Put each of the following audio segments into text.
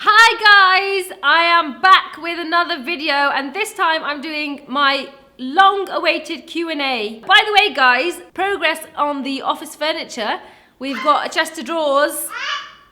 Hi guys, I am back with another video and this time I'm doing my long-awaited Q&A. By the way guys, progress on the office furniture. We've got a chest of drawers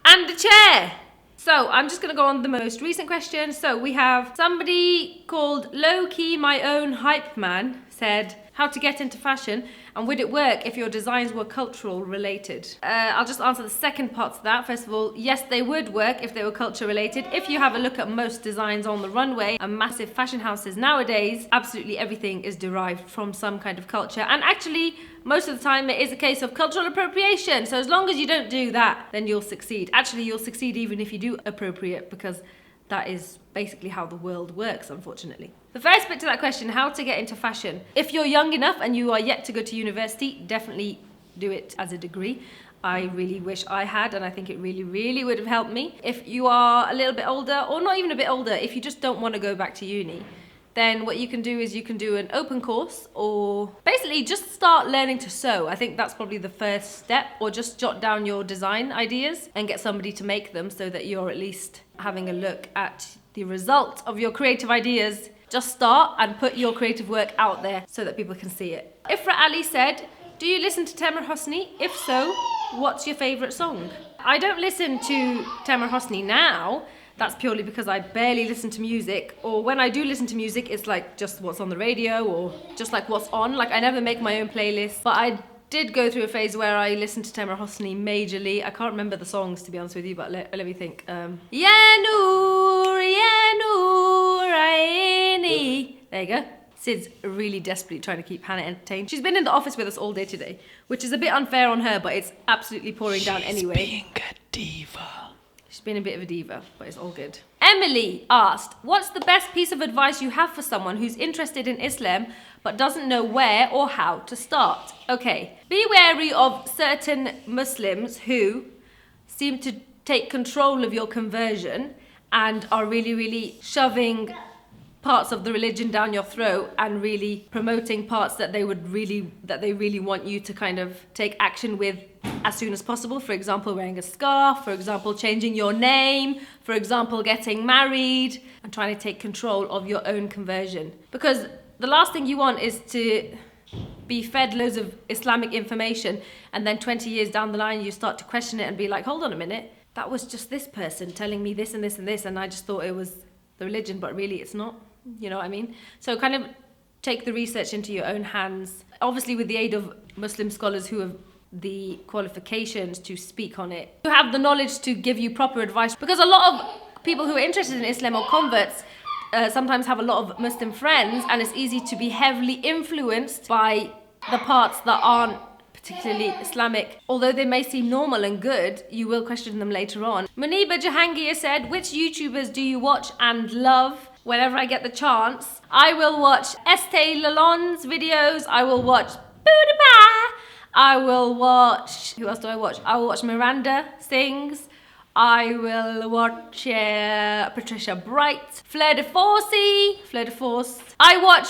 and a chair. So I'm just going to go on the most recent question. So we have somebody called Low-Key My Own Hype Man said, how to get into fashion and would it work if your designs were cultural related? I'll just answer the second part to that. First of all, yes, they would work if they were culture related. If you have a look at most designs on the runway and massive fashion houses nowadays, absolutely everything is derived from some kind of culture. And actually, most of the time it is a case of cultural appropriation. So as long as you don't do that, then you'll succeed. Actually, you'll succeed even if you do appropriate, because that is basically how the world works, unfortunately. The first bit to that question, how to get into fashion. If you're young enough and you are yet to go to university, definitely do it as a degree. I really wish I had, and I think it really, really would have helped me. If you are a little bit older, or not even a bit older, if you just don't want to go back to uni, then what you can do is you can do an open course, or basically just start learning to sew. I think that's probably the first step, or just jot down your design ideas and get somebody to make them so that you're at least having a look at the result of your creative ideas. Just start and put your creative work out there so that people can see it. Ifra Ali said, do you listen to Tamer Hosni? If so, what's your favourite song? I don't listen to Tamer Hosni now. That's purely because I barely listen to music, or when I do listen to music, it's like just what's on the radio or just like what's on. Like I never make my own playlist, but I did go through a phase where I listened to Tamer Hosni majorly. I can't remember the songs, to be honest with you, but let me think. Ya Noor, Aini. There you go. Sid's really desperately trying to keep Hannah entertained. She's been in the office with us all day today, which is a bit unfair on her, but it's absolutely pouring down anyway. She's being a diva. She's been a bit of a diva, but it's all good. Emily asked, what's the best piece of advice you have for someone who's interested in Islam but doesn't know where or how to start? Okay, be wary of certain Muslims who seem to take control of your conversion and are really, really shoving parts of the religion down your throat and really promoting parts that they really want you to kind of take action with as soon as possible. For example, wearing a scarf, for example, changing your name, for example, getting married, and trying to take control of your own conversion. Because the last thing you want is to be fed loads of Islamic information and then 20 years down the line you start to question it and be like, hold on a minute, that was just this person telling me this and this and this, and I just thought it was the religion, but really it's not. You know what I mean? So kind of take the research into your own hands. Obviously with the aid of Muslim scholars who have the qualifications to speak on it, who have the knowledge to give you proper advice. Because a lot of people who are interested in Islam or converts sometimes have a lot of Muslim friends, and it's easy to be heavily influenced by the parts that aren't particularly Islamic. Although they may seem normal and good, you will question them later on. Muniba Jahangir said, which YouTubers do you watch and love? Whenever I get the chance, I will watch Estee Lalonde's videos, I will watch PewDiePie, I will watch, who else do I watch? I will watch Miranda Sings, I will watch Patricia Bright, Fleur de Force. I watch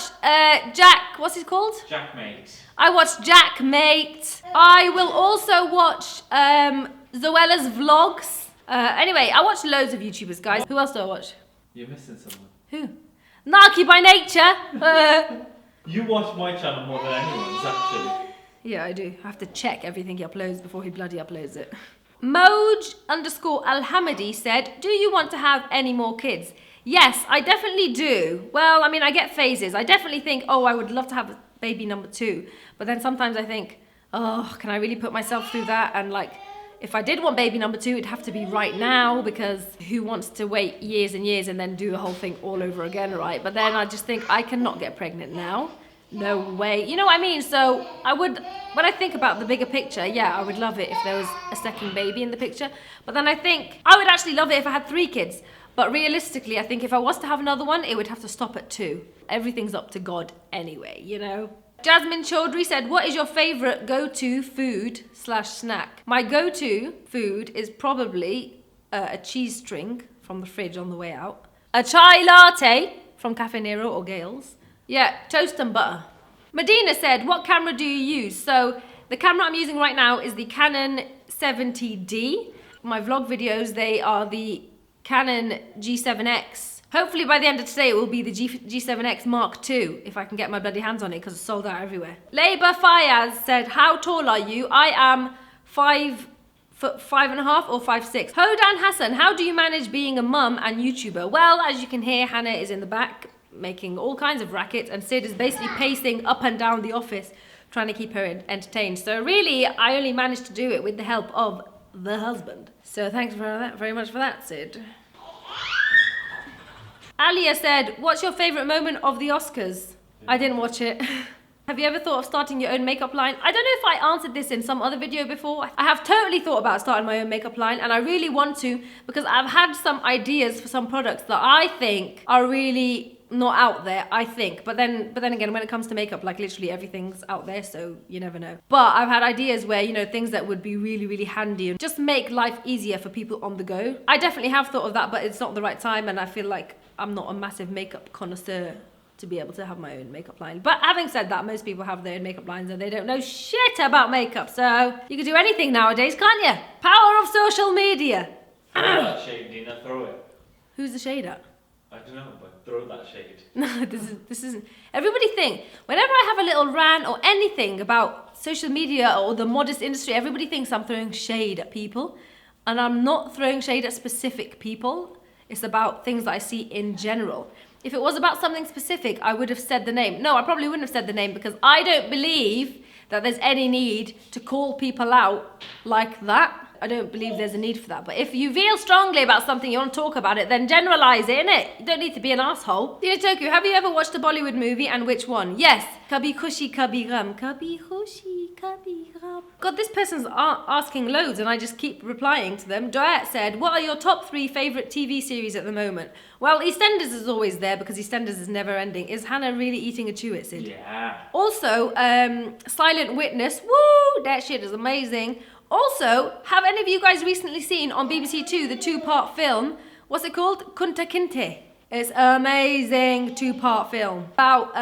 Jack, what's he called? Jack Mate. I watch Jack Mate. I will also watch Zoella's vlogs. Anyway, I watch loads of YouTubers, guys. Who else do I watch? You're missing someone. Who? Naki by nature. You watch my channel more than anyone's, actually. Yeah, I do. I have to check everything he uploads before he bloody uploads it. Moj_Alhamidi said, do you want to have any more kids? Yes, I definitely do. Well, I mean, I get phases. I definitely think, oh, I would love to have a baby number 2. But then sometimes I think, oh, can I really put myself through that? And like, if I did want baby number 2, it'd have to be right now, because who wants to wait years and years and then do the whole thing all over again, right? But then I just think I cannot get pregnant now. No way. You know what I mean? So I would, when I think about the bigger picture, yeah, I would love it if there was a second baby in the picture. But then I think I would actually love it if I had 3 kids. But realistically, I think if I was to have another one, it would have to stop at 2. Everything's up to God anyway, you know? Jasmine Chaudhry said, what is your favourite go-to food/snack? My go-to food is probably a cheese string from the fridge on the way out, a chai latte from Cafe Nero or Gales. Yeah, toast and butter. Medina said, what camera do you use? So the camera I'm using right now is the Canon 70D. My vlog videos, they are the Canon G7X. Hopefully by the end of today it will be the G7X Mark II if I can get my bloody hands on it because it's sold out everywhere. Labour Fayaz said, how tall are you? I am 5'5" or 5'6". Hodan Hassan, how do you manage being a mum and YouTuber? Well, as you can hear, Hannah is in the back making all kinds of racket and Sid is basically pacing up and down the office trying to keep her entertained. So really, I only managed to do it with the help of the husband. So thanks very much for that, Sid. Alia said, what's your favourite moment of the Oscars? I didn't watch it. Have you ever thought of starting your own makeup line? I don't know if I answered this in some other video before. I have totally thought about starting my own makeup line and I really want to because I've had some ideas for some products that I think are really not out there, I think. But then again, when it comes to makeup, like literally everything's out there, so you never know. But I've had ideas where, you know, things that would be really, really handy and just make life easier for people on the go. I definitely have thought of that, but it's not the right time and I feel like I'm not a massive makeup connoisseur to be able to have my own makeup line. But having said that, most people have their own makeup lines and they don't know shit about makeup. So you can do anything nowadays, can't you? Power of social media. Throw that shade, Nina, throw it. Who's the shade at? I don't know, but throw that shade. No, this isn't. Everybody think, whenever I have a little rant or anything about social media or the modest industry, everybody thinks I'm throwing shade at people. And I'm not throwing shade at specific people. It's about things that I see in general. If it was about something specific, I would have said the name. No, I probably wouldn't have said the name because I don't believe that there's any need to call people out like that. I don't believe there's a need for that. But if you feel strongly about something, you want to talk about it, then generalize it, innit? You don't need to be an asshole. Tina Tokyo, have you ever watched a Bollywood movie and which one? Yes. Kabhi Khushi Kabhi Gham. Kabhi Khushi Kabhi Gham. God, this person's asking loads and I just keep replying to them. Doyat said, what are your top 3 favourite TV series at the moment? Well, EastEnders is always there because EastEnders is never ending. Is Hannah really eating a chew, it Sid? Yeah. Also, Silent Witness. Woo! That shit is amazing. Also, have any of you guys recently seen on BBC Two the 2-part film? What's it called? Kunta Kinte. It's amazing 2-part film about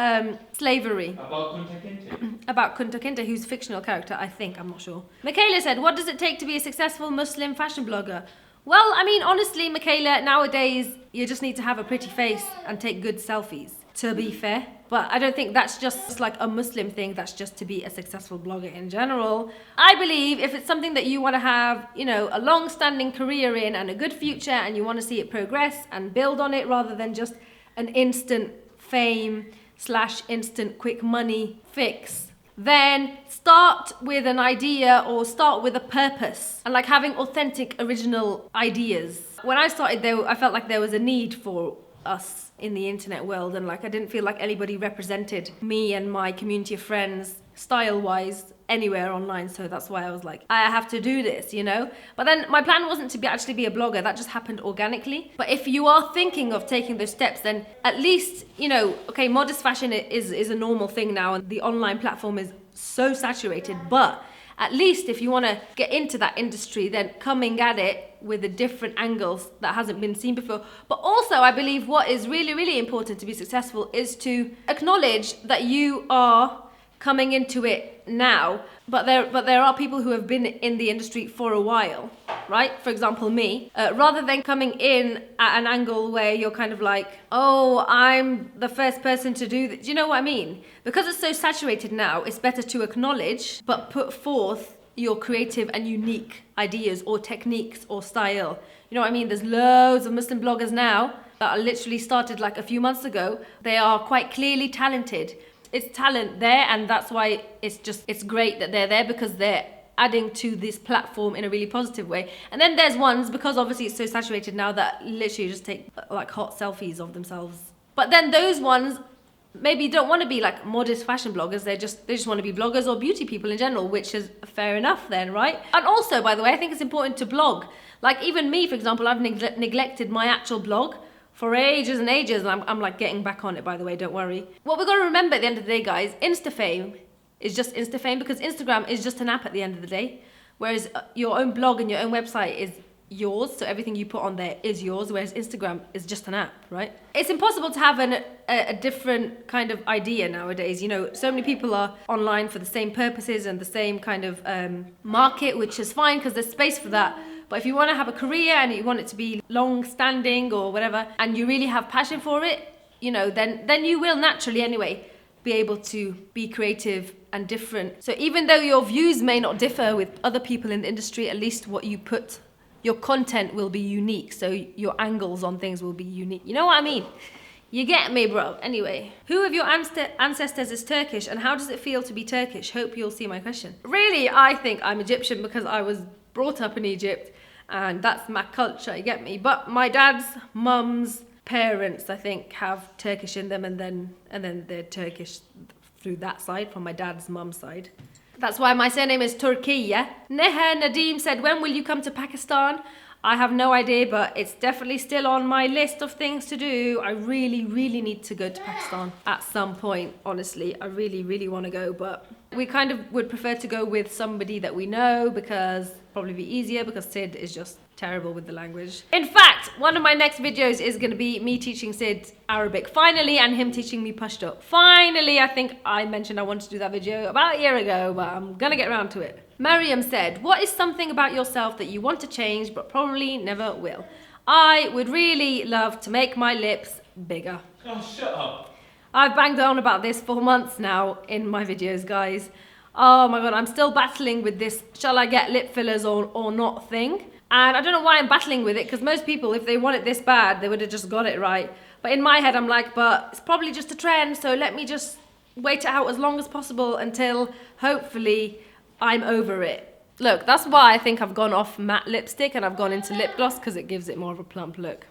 slavery. About Kunta Kinte? About Kunta Kinte, who's a fictional character, I think, I'm not sure. Michaela said, what does it take to be a successful Muslim fashion blogger? Well, I mean, honestly, Michaela, nowadays, you just need to have a pretty face and take good selfies, to be fair. But I don't think that's just like a Muslim thing, that's just to be a successful blogger in general. I believe if it's something that you want to have, you know, a long-standing career in and a good future and you want to see it progress and build on it rather than just an instant fame / instant quick money fix, then start with an idea or start with a purpose and like having authentic original ideas. When I started there, I felt like there was a need for us in the internet world and like I didn't feel like anybody represented me and my community of friends style-wise anywhere online, so that's why I was like, I have to do this, you know? But then my plan wasn't to actually be a blogger, that just happened organically. But if you are thinking of taking those steps, then at least, you know, okay, modest fashion is a normal thing now and the online platform is so saturated, but at least if you want to get into that industry, then coming at it with the different angles that hasn't been seen before. But also, I believe what is really, really important to be successful is to acknowledge that you are coming into it now, but there are people who have been in the industry for a while, right? For example, me. Rather than coming in at an angle where you're kind of like, oh, I'm the first person to do this. Do you know what I mean? Because it's so saturated now, it's better to acknowledge, but put forth your creative and unique ideas or techniques or style. You know what I mean? There's loads of Muslim bloggers now that are literally started like a few months ago. They are quite clearly talented. It's talent there, and that's why it's great that they're there because they're adding to this platform in a really positive way. And then there's ones, because obviously it's so saturated now, that literally just take like hot selfies of themselves. But then those ones maybe don't want to be like modest fashion bloggers, they just want to be bloggers or beauty people in general, which is fair enough then, right? And also, by the way, I think it's important to blog. Like even me, for example, I've neglected my actual blog for ages and ages, and I'm like getting back on it, by the way, don't worry. What we've got to remember at the end of the day, guys, Instafame is just Instafame because Instagram is just an app at the end of the day, whereas your own blog and your own website is yours, so everything you put on there is yours, whereas Instagram is just an app, right? It's impossible to have a different kind of idea nowadays. You know, so many people are online for the same purposes and the same kind of market, which is fine because there's space for that. But if you want to have a career and you want it to be long-standing or whatever, and you really have passion for it, you know, then you will naturally anyway be able to be creative and different. So even though your views may not differ with other people in the industry, at least what you put, your content will be unique. So your angles on things will be unique. You know what I mean? You get me, bro. Anyway, who of your ancestors is Turkish and how does it feel to be Turkish? Hope you'll see my question. Really, I think I'm Egyptian because I was brought up in Egypt and that's my culture, you get me? But my dad's mum's parents, I think, have Turkish in them and then they're Turkish through that side, from my dad's mum's side. That's why my surname is Turkiye. Neha Nadeem said, when will you come to Pakistan? I have no idea, but it's definitely still on my list of things to do. I really, really need to go to Pakistan at some point, honestly. I really, really want to go, but we kind of would prefer to go with somebody that we know because probably be easier because Sid is just terrible with the language. In fact, one of my next videos is going to be me teaching Sid Arabic finally and him teaching me Pashto. Finally, I think I mentioned I wanted to do that video about a year ago, but I'm going to get around to it. Mariam said, what is something about yourself that you want to change but probably never will? I would really love to make my lips bigger. Oh, shut up. I've banged on about this for months now in my videos, guys. Oh my god, I'm still battling with this shall I get lip fillers or not thing. And I don't know why I'm battling with it, because most people, if they want it this bad, they would have just got it right. But in my head, I'm like, but it's probably just a trend, so let me just wait it out as long as possible until hopefully I'm over it. Look, that's why I think I've gone off matte lipstick and I've gone into lip gloss, because it gives it more of a plump look.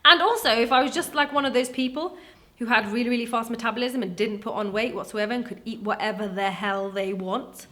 And also, if I was just like one of those people who had really, really fast metabolism and didn't put on weight whatsoever and could eat whatever the hell they want,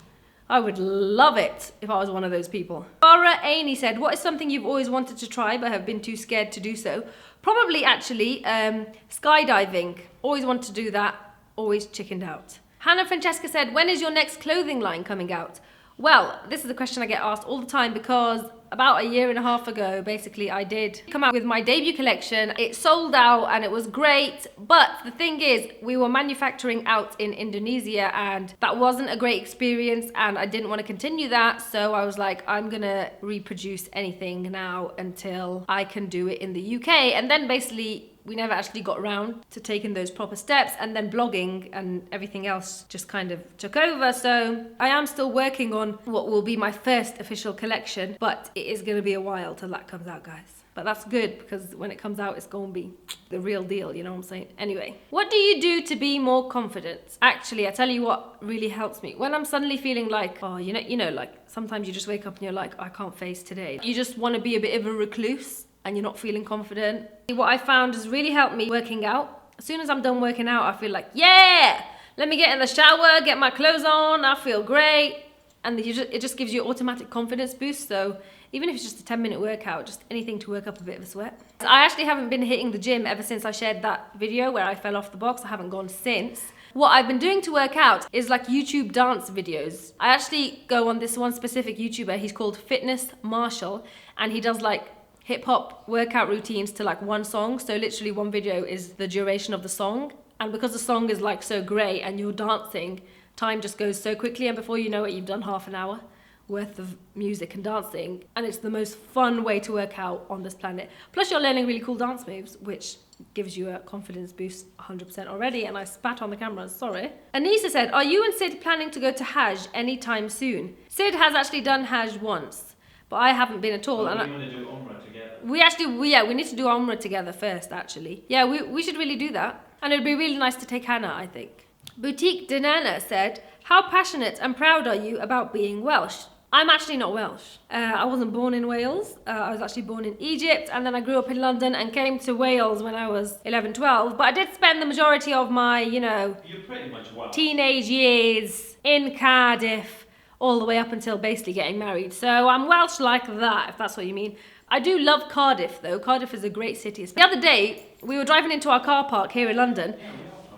I would love it if I was one of those people. Farah Ainey said, what is something you've always wanted to try but have been too scared to do so? Probably actually skydiving. Always wanted to do that, always chickened out. Hannah Francesca said, when is your next clothing line coming out? Well, this is a question I get asked all the time because about a year and a half ago, basically, I did come out with my debut collection. It sold out and it was great. But the thing is, we were manufacturing out in Indonesia and that wasn't a great experience and I didn't want to continue that. So I was like, I'm gonna reproduce anything now until I can do it in the UK. And then basically, we never actually got around to taking those proper steps, and then blogging and everything else just kind of took over. So I am still working on what will be my first official collection, but it is going to be a while till that comes out, guys. But that's good because when it comes out, it's going to be the real deal, you know what I'm saying? Anyway, what do you do to be more confident? Actually, I tell you what really helps me. When I'm suddenly feeling like, oh, you know, like sometimes you just wake up and you're like, I can't face today. You just want to be a bit of a recluse and you're not feeling confident. What I found has really helped me working out. As soon as I'm done working out, I feel like, yeah, let me get in the shower, get my clothes on, I feel great. And it just gives you automatic confidence boost. So even if it's just a 10-minute workout, just anything to work up a bit of a sweat. I actually haven't been hitting the gym ever since I shared that video where I fell off the box. I haven't gone since. What I've been doing to work out is like YouTube dance videos. I actually go on this one specific YouTuber, he's called Fitness Marshall, and he does like hip-hop workout routines to like one song. So literally one video is the duration of the song, and because the song is like so great and you're dancing, time just goes so quickly, and before you know it, you've done half an hour worth of music and dancing, and it's the most fun way to work out on this planet. Plus you're learning really cool dance moves, which gives you a confidence boost 100% already. And I spat on the camera, sorry. Anissa said, are you and Sid planning to go to Hajj anytime soon? Sid has actually done Hajj once, but I haven't been at all. Well, and we want to do Umrah together. we need to do Umrah together first, actually. Yeah, we should really do that. And it'd be really nice to take Hannah, I think. Boutique Denana said, how passionate and proud are you about being Welsh? I'm actually not Welsh. I wasn't born in Wales. I was actually born in Egypt, and then I grew up in London and came to Wales when I was 11, 12. But I did spend the majority of my, You're pretty much Welsh. teenage years in Cardiff, all the way up until basically getting married. So I'm Welsh like that, if that's what you mean. I do love Cardiff though. Cardiff is a great city. The other day, we were driving into our car park here in London,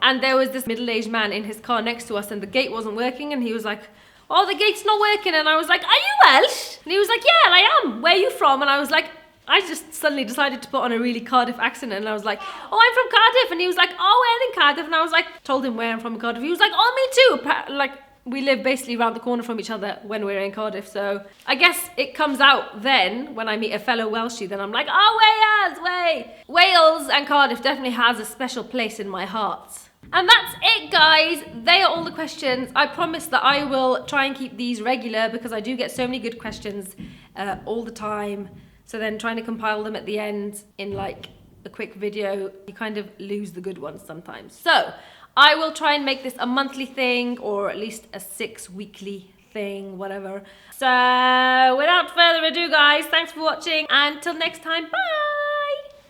and there was this middle-aged man in his car next to us, and the gate wasn't working, and he was like, oh, the gate's not working. And I was like, are you Welsh? And he was like, yeah, I am. Where are you from? And I was like, I just suddenly decided to put on a really Cardiff accent, and I was like, oh, I'm from Cardiff. And he was like, oh, where in Cardiff? And I was like, told him where I'm from in Cardiff. He was like, oh, me too. Like, we live basically around the corner from each other when we're in Cardiff. So I guess it comes out then when I meet a fellow Welshie, then I'm like, oh, Wales, way. Wales and Cardiff definitely has a special place in my heart. And that's it, guys. They are all the questions. I promise that I will try and keep these regular because I do get so many good questions all the time. So then trying to compile them at the end in like a quick video, you kind of lose the good ones sometimes. So I will try and make this a monthly thing or at least a 6-weekly thing, whatever. So without further ado, guys, thanks for watching. Until next time, bye.